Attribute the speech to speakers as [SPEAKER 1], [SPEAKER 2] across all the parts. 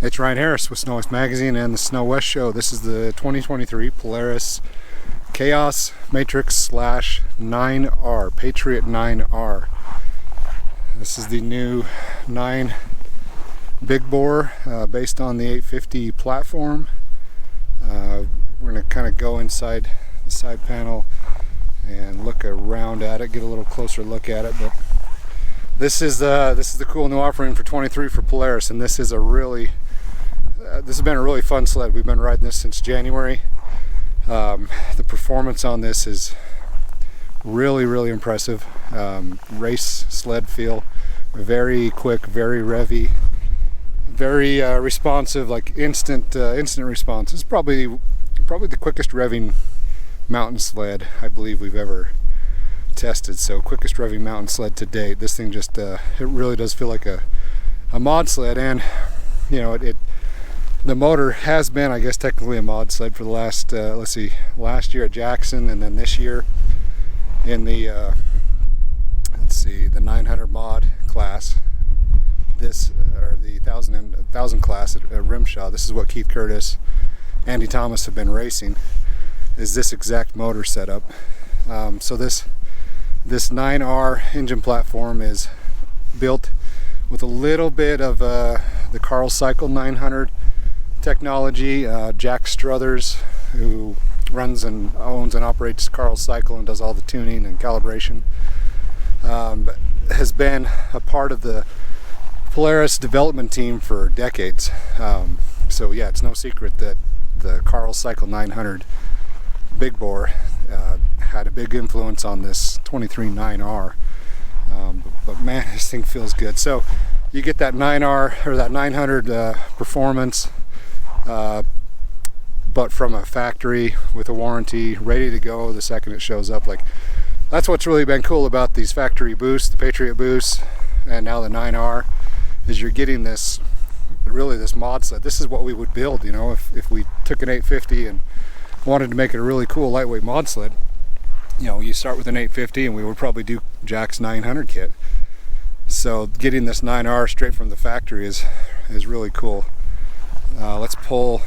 [SPEAKER 1] It's Ryan Harris with SnoWest Magazine and the SnoWest Show. This is the 2023 Polaris Chaos Matrix / 9R, Patriot 9R. This is the new 9 big bore based on the 850 platform. We're going to kind of go inside the side panel and look around at it, get a little closer look at it. But this is the cool new offering for 23 for Polaris, and this is a really this has been a really fun sled. We've been riding this since January. The performance on this is really impressive. Race sled feel, very quick, very revvy, very responsive, like instant response. It's probably the quickest revving mountain sled I believe we've ever tested. So quickest revving mountain sled to date. This thing just it really does feel like a mod sled, and you know the motor has been, I guess, technically a mod sled for the last last year at Jackson, and then this year in the the 900 mod class. This or the 1000 class at Rimshaw. This is what Keith Curtis, Andy Thomas have been racing. Is this exact motor setup? So this 9R engine platform is built with a little bit of the Carl Cycle 900 technology. Jack Struthers, who runs and owns and operates Carl Cycle and does all the tuning and calibration, has been a part of the Polaris development team for decades. So yeah, it's no secret that the Carl Cycle 900 big bore had a big influence on this 23 9R. But man, this thing feels good. So you get that 9R or that 900 performance, but from a factory with a warranty, ready to go the second it shows up. Like, that's what's really been cool about these factory boosts, the Patriot boosts, and now the 9R, is you're getting this mod sled. This is what we would build, you know, if we took an 850 and wanted to make it a really cool lightweight mod sled. You know, you start with an 850 and we would probably do Jack's 900 kit. So getting this 9R straight from the factory is really cool. Let's pull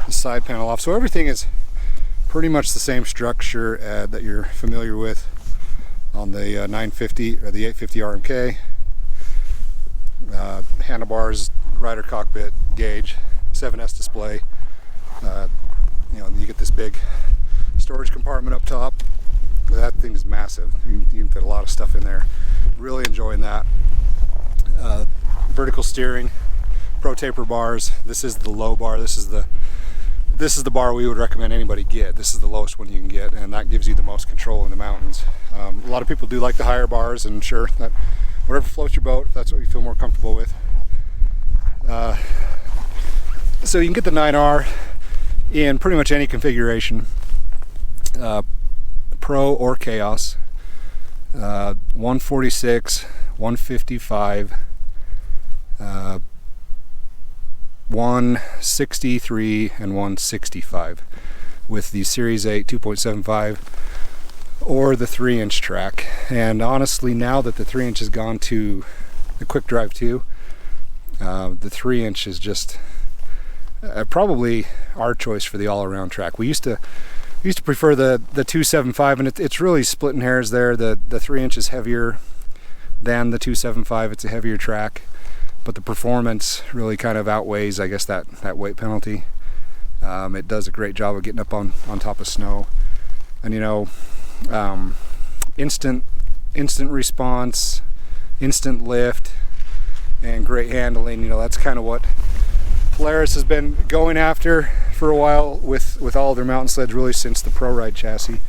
[SPEAKER 1] the side panel off. So everything is pretty much the same structure that you're familiar with on the 950 or the 850 RMK. Handlebars, rider cockpit, gauge, 7S display. You know, you get this big storage compartment up top. That thing is massive. You can fit a lot of stuff in there. Really enjoying that. Vertical steering, pro taper bars. This is the low bar. This is the bar we would recommend anybody get. This is the lowest one you can get, and that gives you the most control in the mountains. A lot of people do like the higher bars, and sure, that whatever floats your boat, if that's what you feel more comfortable with. So you can get the 9R in pretty much any configuration, Pro or Chaos, 146, 155, 163, and 165 with the Series 8 2.75 or the 3-inch track. And honestly, now that the 3-inch has gone to the Quick Drive 2, the 3-inch is just probably our choice for the all-around track. We used to prefer the 275, and it's really splitting hairs there. The 3-inch is heavier than the 275. It's a heavier track, but the performance really kind of outweighs, I guess, that weight penalty. It does a great job of getting up on top of snow, and you know, instant response, instant lift, and great handling. You know, that's kind of what Polaris has been going after for a while with all of their mountain sleds, really since the Pro Ride chassis,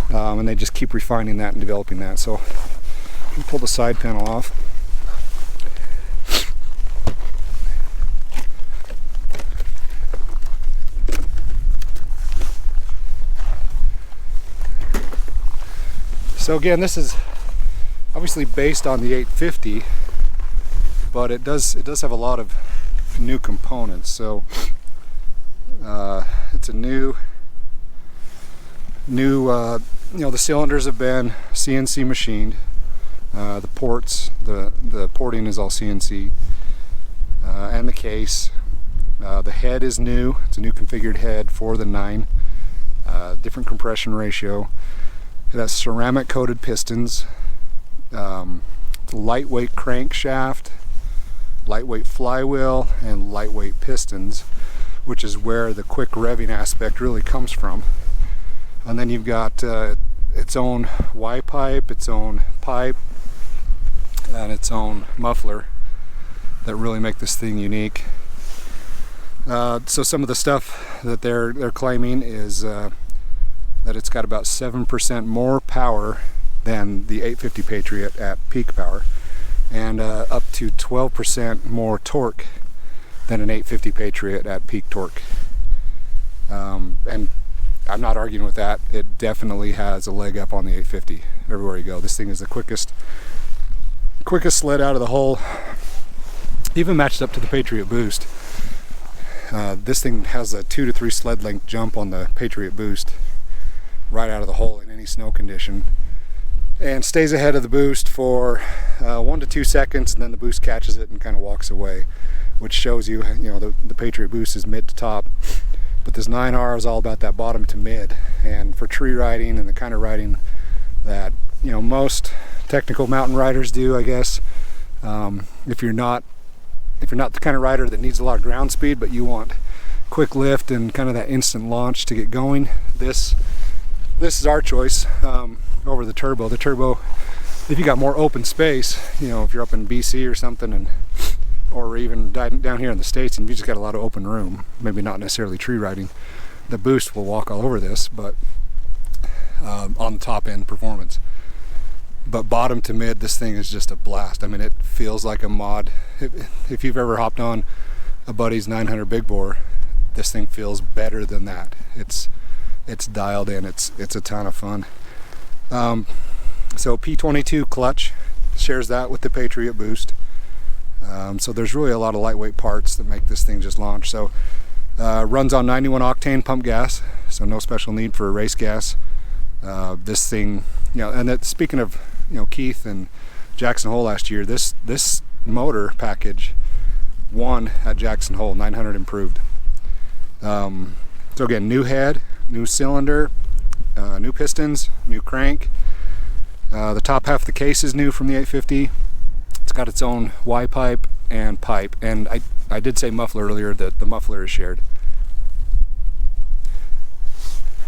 [SPEAKER 1] and they just keep refining that and developing that. So let me pull the side panel off. So again, this is obviously based on the 850, but it does have a lot of new components. So it's a new you know, the cylinders have been CNC machined. The ports, the porting is all CNC. and the case. The head is new. It's a new configured head for the 9. Different compression ratio. It has ceramic coated pistons, lightweight crankshaft, lightweight flywheel, and lightweight pistons, which is where the quick revving aspect really comes from. And then you've got its own Y pipe, its own pipe, and its own muffler that really make this thing unique. So some of the stuff that they're claiming is that it's got about 7% more power than the 850 Patriot at peak power, and up to 12% more torque than an 850 Patriot at peak torque. And I'm not arguing with that. It definitely has a leg up on the 850 everywhere you go. This thing is the quickest sled out of the hole, even matched up to the Patriot Boost. This thing has a 2 to 3 sled length jump on the Patriot Boost right out of the hole in any snow condition, and stays ahead of the Boost for 1 to 2 seconds, and then the Boost catches it and kind of walks away, which shows you, the Patriot Boost is mid to top, but this 9R is all about that bottom to mid. And for tree riding and the kind of riding that most technical mountain riders do, I guess, if you're not the kind of rider that needs a lot of ground speed, but you want quick lift and kind of that instant launch to get going, this is our choice over the Turbo. The Turbo, if you got more open space, if you're up in BC or something, or even down here in the States, and you just got a lot of open room, maybe not necessarily tree riding, the Boost will walk all over this, but on the top end performance. But bottom to mid, this thing is just a blast. I mean, it feels like a mod. If you've ever hopped on a buddy's 900 big bore, this thing feels better than that. It's dialed in. It's a ton of fun. So P22 clutch shares that with the Patriot Boost. So there's really a lot of lightweight parts that make this thing just launch. So runs on 91 octane pump gas, so no special need for race gas. This thing, and that, speaking of Keith and Jackson Hole last year, this motor package won at Jackson Hole, 900 improved. So again, new head, new cylinder, new pistons, new crank. The top half of the case is new from the 850. It's got its own Y pipe, and I did say muffler earlier, that the muffler is shared.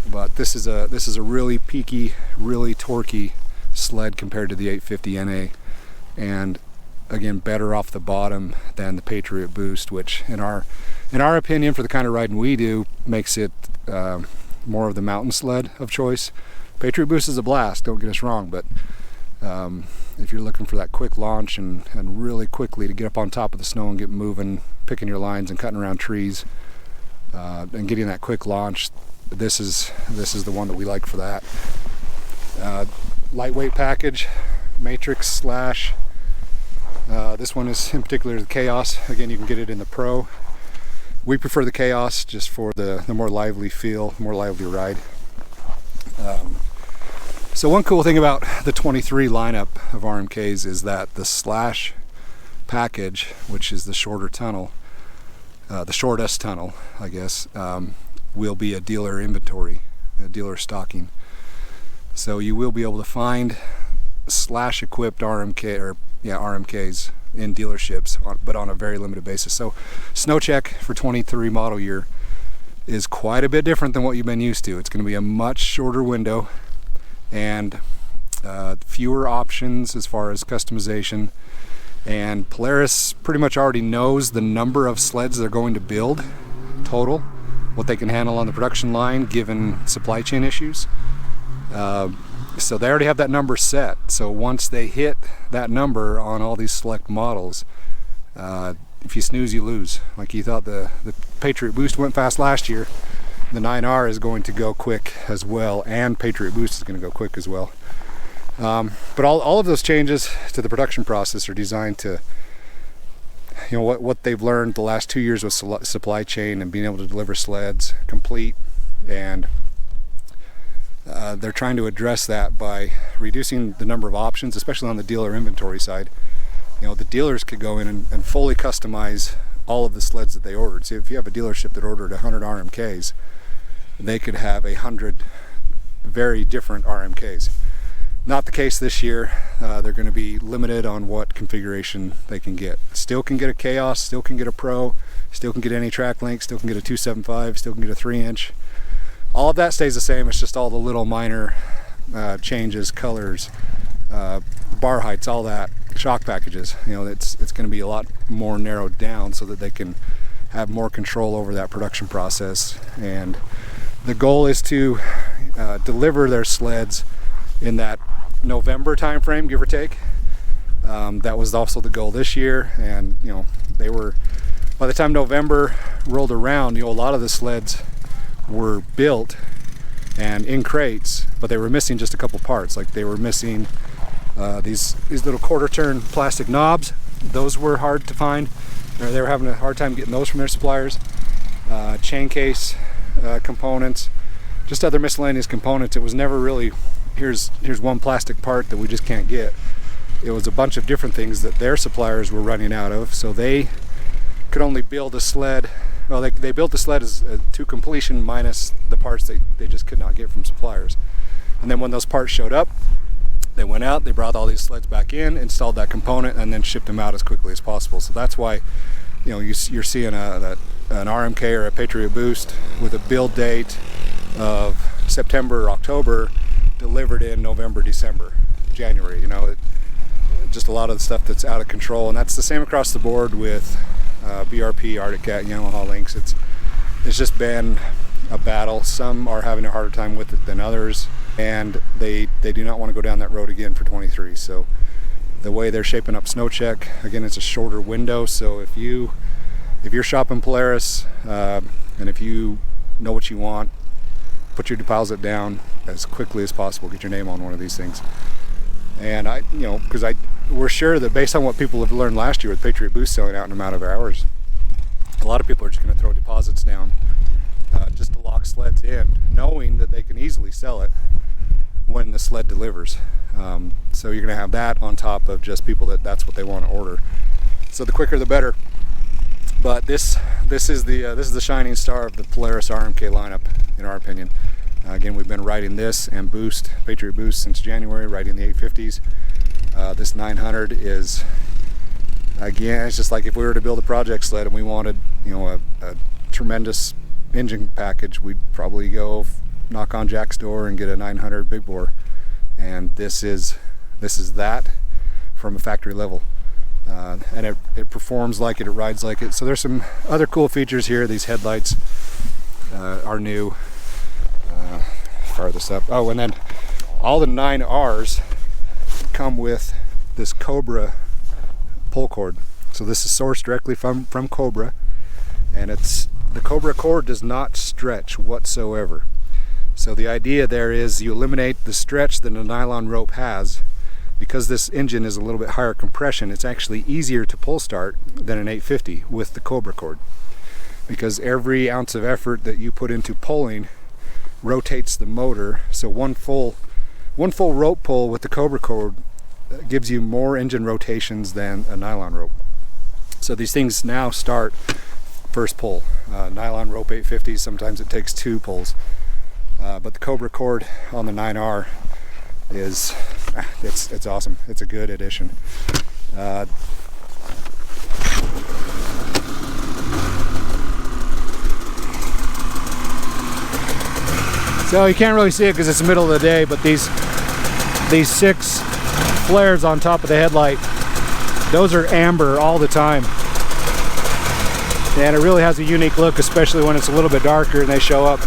[SPEAKER 1] But this is a really peaky, really torquey sled compared to the 850 NA, and again, better off the bottom than the Patriot Boost, which in our opinion, for the kind of riding we do, makes it more of the mountain sled of choice. Patriot Boost is a blast, don't get us wrong, but if you're looking for that quick launch and really quickly to get up on top of the snow and get moving, picking your lines and cutting around trees, and getting that quick launch, this is the one that we like for that. Lightweight package, Matrix slash. This one is in particular the Chaos. Again, you can get it in the Pro. We prefer the Chaos just for the more lively feel, more lively ride. So one cool thing about the 23 lineup of RMKs is that the Slash package, which is the shorter tunnel, the shortest tunnel, I guess, will be a dealer inventory, a dealer stocking. So you will be able to find Slash equipped RMKs in dealerships, but on a very limited basis. So SnowCheck for 23 model year is quite a bit different than what you've been used to. It's going to be a much shorter window and fewer options as far as customization. And Polaris pretty much already knows the number of sleds they're going to build total, what they can handle on the production line given supply chain issues. So they already have that number set. So once they hit that number on all these select models, if you snooze, you lose. Like you thought the Patriot Boost went fast last year, the 9R is going to go quick as well, and Patriot Boost is going to go quick as well. But all of those changes to the production process are designed to, what they've learned the last 2 years with supply chain and being able to deliver sleds complete, and they're trying to address that by reducing the number of options, especially on the dealer inventory side. The dealers could go in and fully customize all of the sleds that they ordered. See, if you have a dealership that ordered 100 RMKs, they could have 100 very different RMKs. Not the case this year. They're going to be limited on what configuration they can get. Still can get a Chaos, still can get a Pro, still can get any track link, still can get a 275, still can get a 3-inch. All of that stays the same. It's just all the little minor changes, colors, bar heights, all that, shock packages. You know, it's going to be a lot more narrowed down so that they can have more control over that production process. And the goal is to deliver their sleds in that November time frame, give or take. That was also the goal this year. And you know, they were, by the time November rolled around, you know, a lot of the sleds were built and in crates, but they were missing just a couple parts. Like they were missing these little quarter turn plastic knobs. Those were hard to find. They were having a hard time getting those from their suppliers. Chain case components, just other miscellaneous components. It was never really, here's one plastic part that we just can't get. It was a bunch of different things that their suppliers were running out of, so they could only build a sled. Well, they built the sled as to completion minus the parts they just could not get from suppliers. And then when those parts showed up, they went out, they brought all these sleds back in, installed that component, and then shipped them out as quickly as possible. So that's why, you know, you're seeing an RMK or a Patriot Boost with a build date of September or October, delivered in November, December, January. You know, just a lot of the stuff that's out of control, and that's the same across the board with BRP, Arctic Cat, Yamaha Lynx. It's just been a battle. Some are having a harder time with it than others, and they do not want to go down that road again for 23. So the way they're shaping up SnowCheck, again, it's a shorter window. So if you're shopping Polaris, and if you know what you want, put your deposit down as quickly as possible. Get your name on one of these things. And we're sure that based on what people have learned last year with Patriot Boost selling out in a matter of hours, a lot of people are just going to throw deposits down just to lock sleds in, knowing that they can easily sell it when the sled delivers. So you're going to have that on top of just people that's what they want to order. So the quicker the better. But this is the shining star of the Polaris RMK lineup, in our opinion. Again, we've been riding this and Boost, Patriot Boost, since January, riding the 850s. This 900 is, again, it's just like if we were to build a project sled and we wanted, you know, a tremendous engine package, we'd probably go knock on Jack's door and get a 900 big bore. And this is that from a factory level. And it performs like it rides like it. So there's some other cool features here. These headlights are new. Farthest up. Oh, and then all the 9Rs come with this Cobra pull cord. So this is sourced directly from Cobra, and the Cobra cord does not stretch whatsoever. So the idea there is you eliminate the stretch that a nylon rope has. Because this engine is a little bit higher compression, it's actually easier to pull start than an 850 with the Cobra cord, because every ounce of effort that you put into pulling rotates the motor. So one full rope pull with the Cobra cord gives you more engine rotations than a nylon rope. So these things now start first pull. Nylon rope 850s, sometimes it takes 2 pulls, but the Cobra cord on the 9R it's awesome. It's a good addition. So you can't really see it because it's the middle of the day, but these 6 flares on top of the headlight, those are amber all the time. And it really has a unique look, especially when it's a little bit darker and they show up.